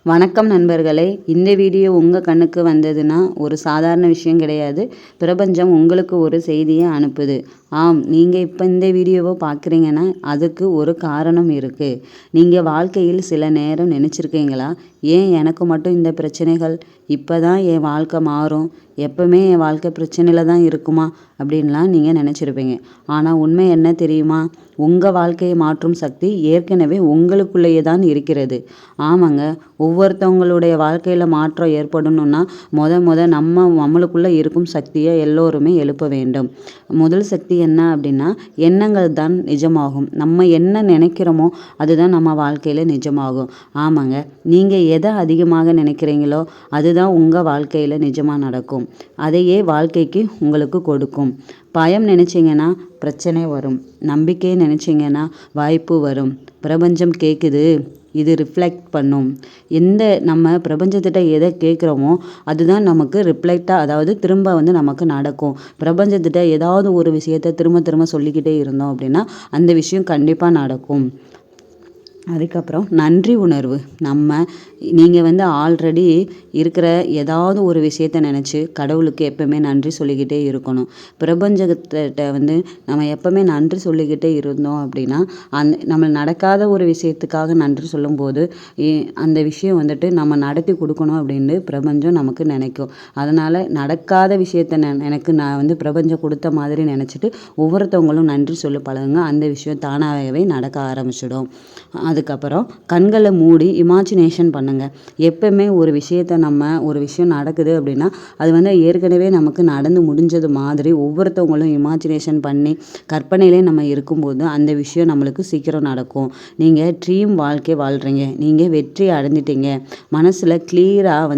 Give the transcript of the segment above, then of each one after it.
வணக்கம் நண்பர்களே. இந்த வீடியோ உங்கள் கண்ணுக்கு வந்ததுன்னா ஒரு சாதாரண விஷயம் கிடையாது. பிரபஞ்சம் உங்களுக்கு ஒரு செய்தியை அனுப்புது. ஆம், நீங்கள் இப்போ இந்த வீடியோவை பார்க்குறீங்கன்னா அதுக்கு ஒரு காரணம் இருக்குது. நீங்கள் வாழ்க்கையில் சில நேரம் நினச்சிருக்கீங்களா, ஏன் எனக்கு மட்டும் இந்த பிரச்சனைகள், இப்போ தான் என் வாழ்க்கை மாறும், எப்பவுமே என் வாழ்க்கை பிரச்சனையில் தான் இருக்குமா அப்படின்லாம் நீங்கள் நினச்சிருப்பீங்க. ஆனால் உண்மை என்ன தெரியுமா? உங்கள் வாழ்க்கையை மாற்றும் சக்தி ஏற்கனவே உங்களுக்குள்ளேயே தான் இருக்கிறது. ஆமாங்க, ஒவ்வொருத்தவங்களுடைய வாழ்க்கையில் மாற்றம் ஏற்படணும்னா நம்மளுக்குள்ளே இருக்கும் சக்தியை எல்லோருமே எழுப்ப வேண்டும். முதல் சக்தி என்ன அப்படின்னா, எண்ணங்கள் தான் நிஜமாகும். நம்ம என்ன நினைக்கிறோமோ அதுதான் நம்ம வாழ்க்கையில் நிஜமாகும். ஆமாங்க, நீங்கள் எதை அதிகமாக நினைக்கிறீங்களோ அதுதான் உங்கள் வாழ்க்கையில் நிஜமாக நடக்கும். அதையே வாழ்க்கைக்கு உங்களுக்கு கொடுக்கும். பயம் நினச்சிங்கன்னா பிரச்சனை வரும். நம்பிக்கை நினச்சிங்கன்னா வாய்ப்பு வரும். பிரபஞ்சம் கேட்குது, இது ரிஃப்ளெக்ட் பண்ணும். நம்ம பிரபஞ்சத்திட்ட எதை கேட்குறோமோ அதுதான் நமக்கு ரிஃப்ளெக்டாக, அதாவது திரும்ப நமக்கு நடக்கும். பிரபஞ்சத்திட்ட ஏதாவது ஒரு விஷயத்தை திரும்ப திரும்ப சொல்லிக்கிட்டே இருந்தோம் அப்படின்னா அந்த விஷயம் கண்டிப்பாக நடக்கும். அதுக்கப்புறம் நன்றி உணர்வு. நீங்கள் ஆல்ரெடி இருக்கிற ஏதாவது ஒரு விஷயத்த நினச்சி கடவுளுக்கு எப்பவுமே நன்றி சொல்லிக்கிட்டே இருக்கணும். பிரபஞ்சத்திட்ட நம்ம எப்பவுமே நன்றி சொல்லிக்கிட்டே இருந்தோம் அப்படின்னா நம்ம நடக்காத ஒரு விஷயத்துக்காக நன்றி சொல்லும்போது அந்த விஷயம் நம்ம நடத்தி கொடுக்கணும் அப்படின்னு பிரபஞ்சம் நமக்கு நினைக்கும். அதனால் நடக்காத விஷயத்த எனக்கு நான் பிரபஞ்சம் கொடுத்த மாதிரி நினச்சிட்டு ஒவ்வொருத்தவங்களும் நன்றி சொல்லி பழகுங்க. அந்த விஷயம் தானாகவே நடக்க ஆரம்பிச்சிடும். அதுக்கப்புறம் கண்களை மூடி இமேஜினேஷன் பண்ணுங்கள். எப்பவுமே ஒரு விஷயம் நடக்குது அப்படின்னா அது ஏற்கனவே நமக்கு நடந்து முடிஞ்சது மாதிரி ஒவ்வொருத்தவங்களும் இமேஜினேஷன் பண்ணி கற்பனையிலே நம்ம இருக்கும்போது அந்த விஷயம் நம்மளுக்கு சீக்கிரம் நடக்கும். நீங்கள் ட்ரீம் வாழ்க்கை வாழ்கிறீங்க, நீங்கள் வெற்றி அடைஞ்சிட்டீங்க, மனசில் கிளியராக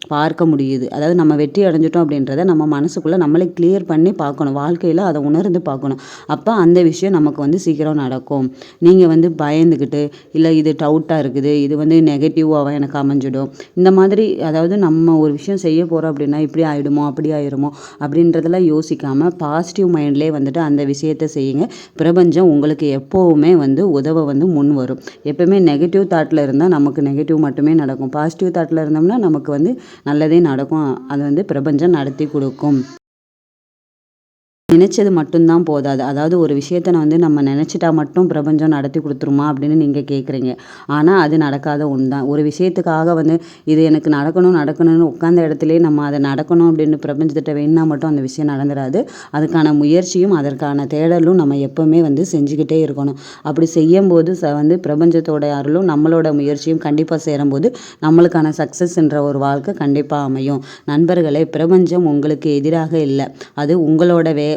பார்க்க முடியுது. அதாவது நம்ம வெற்றி அடைஞ்சிட்டோம் அப்படின்றத நம்ம மனசுக்குள்ளே நம்மளே கிளியர் பண்ணி பார்க்கணும். வாழ்க்கையில் அதை உணர்ந்து பார்க்கணும். அப்போ அந்த விஷயம் நமக்கு சீக்கிரம் நடக்கும். நீங்கள் பயந்துக்கிட்டு, இல்லை இது டவுட்டாக இருக்குது, இது நெகட்டிவாக எனக்கு அமைஞ்சிடும், இந்த மாதிரி அதாவது நம்ம ஒரு விஷயம் செய்ய போகிறோம் அப்படின்னா இப்படி ஆகிடுமோ அப்படி ஆயிடுமோ அப்படின்றதெல்லாம் யோசிக்காமல் பாசிட்டிவ் மைண்ட்லேயே அந்த விஷயத்தை செய்யுங்க. பிரபஞ்சம் உங்களுக்கு எப்போவுமே உதவ முன் வரும். எப்பவுமே நெகட்டிவ் தாட்டில் இருந்தால் நமக்கு நெகட்டிவ் மட்டுமே நடக்கும். பாசிட்டிவ் தாட்டில் இருந்தோம்னா நமக்கு நல்லதே நடக்கும். அது பிரபஞ்சம் நடத்தி கொடுக்கும். நினச்சது மட்டும்தான் போதாது. அதாவது ஒரு விஷயத்தை நம்ம நினச்சிட்டா மட்டும் பிரபஞ்சம் நடத்தி கொடுத்துருமா அப்படின்னு நீங்கள் கேட்குறீங்க. ஆனால் அது நடக்காத ஒன்று தான். ஒரு விஷயத்துக்காக இது எனக்கு நடக்கணும்னு உட்காந்த இடத்துலேயே நம்ம அதை நடக்கணும் அப்படின்னு பிரபஞ்சத்திட்ட வேணுனா மட்டும் அந்த விஷயம் நடந்துடாது. அதுக்கான முயற்சியும் அதற்கான தேடலும் நம்ம எப்போவுமே செஞ்சுக்கிட்டே இருக்கணும். அப்படி செய்யும்போது பிரபஞ்சத்தோட அருளும் நம்மளோட முயற்சியும் கண்டிப்பாக சேரும்போது நம்மளுக்கான சக்ஸஸ்ன்ற ஒரு வாழ்க்கை கண்டிப்பாக அமையும். நண்பர்களே, பிரபஞ்சம் உங்களுக்கு எதிராக இல்லை. அது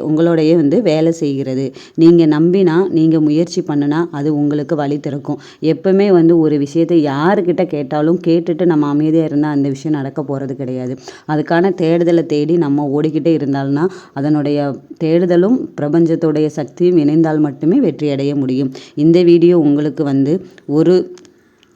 உங்களோடையே வேலை செய்கிறது. நீங்கள் நம்பினா, நீங்கள் முயற்சி பண்ணினா அது உங்களுக்கு வழி திறக்கும். எப்பவுமே ஒரு விஷயத்தை யாருக்கிட்ட கேட்டாலும் கேட்டுட்டு நம்ம அமைதியாக இருந்தால் அந்த விஷயம் நடக்க போகிறது கிடையாது. அதுக்கான தேடுதலை தேடி நம்ம ஓடிக்கிட்டே இருந்தால்னா அதனுடைய தேடுதலும் பிரபஞ்சத்துடைய சக்தியும் இணைந்தால் மட்டுமே வெற்றி அடைய முடியும். இந்த வீடியோ உங்களுக்கு ஒரு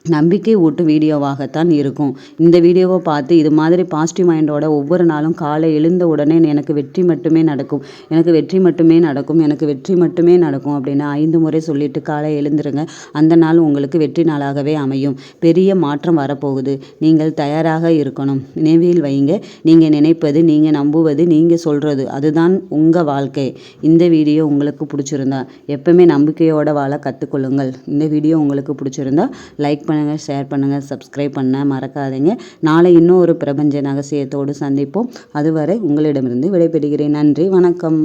நம்பிக்கை ஊட்டும் வீடியோவாகத்தான் இருக்கும். இந்த வீடியோவை பார்த்து இது மாதிரி பாசிட்டிவ் மைண்டோட ஒவ்வொரு நாளும் காலை எழுந்த உடனே எனக்கு வெற்றி மட்டுமே நடக்கும், எனக்கு வெற்றி மட்டுமே நடக்கும், எனக்கு வெற்றி மட்டுமே நடக்கும் அப்படின்னு 5 முறை சொல்லிட்டு காலை எழுந்துருங்க. அந்த நாள் உங்களுக்கு வெற்றி நாளாகவே அமையும். பெரிய மாற்றம் வரப்போகுது. நீங்கள் தயாராக இருக்கணும். நினைவில் வைங்க, நீங்கள் நினைப்பது, நீங்கள் நம்புவது, நீங்கள் சொல்கிறது அதுதான் உங்கள் வாழ்க்கை. இந்த வீடியோ உங்களுக்கு பிடிச்சிருந்தா எப்பவுமே நம்பிக்கையோட வாழ கற்றுக்கொள்ளுங்கள். இந்த வீடியோ உங்களுக்கு பிடிச்சிருந்தா லைக் பண்ணுங்கள், ஷேர் பண்ணுங்கள், சப்ஸ்கிரைப் பண்ண மறக்காதீங்க. நாளை இன்னும் ஒரு பிரபஞ்ச ரகசியத்தோடு சந்திப்போம். அதுவரை உங்களிடமிருந்து விடைபெறுகிறேன். நன்றி, வணக்கம்.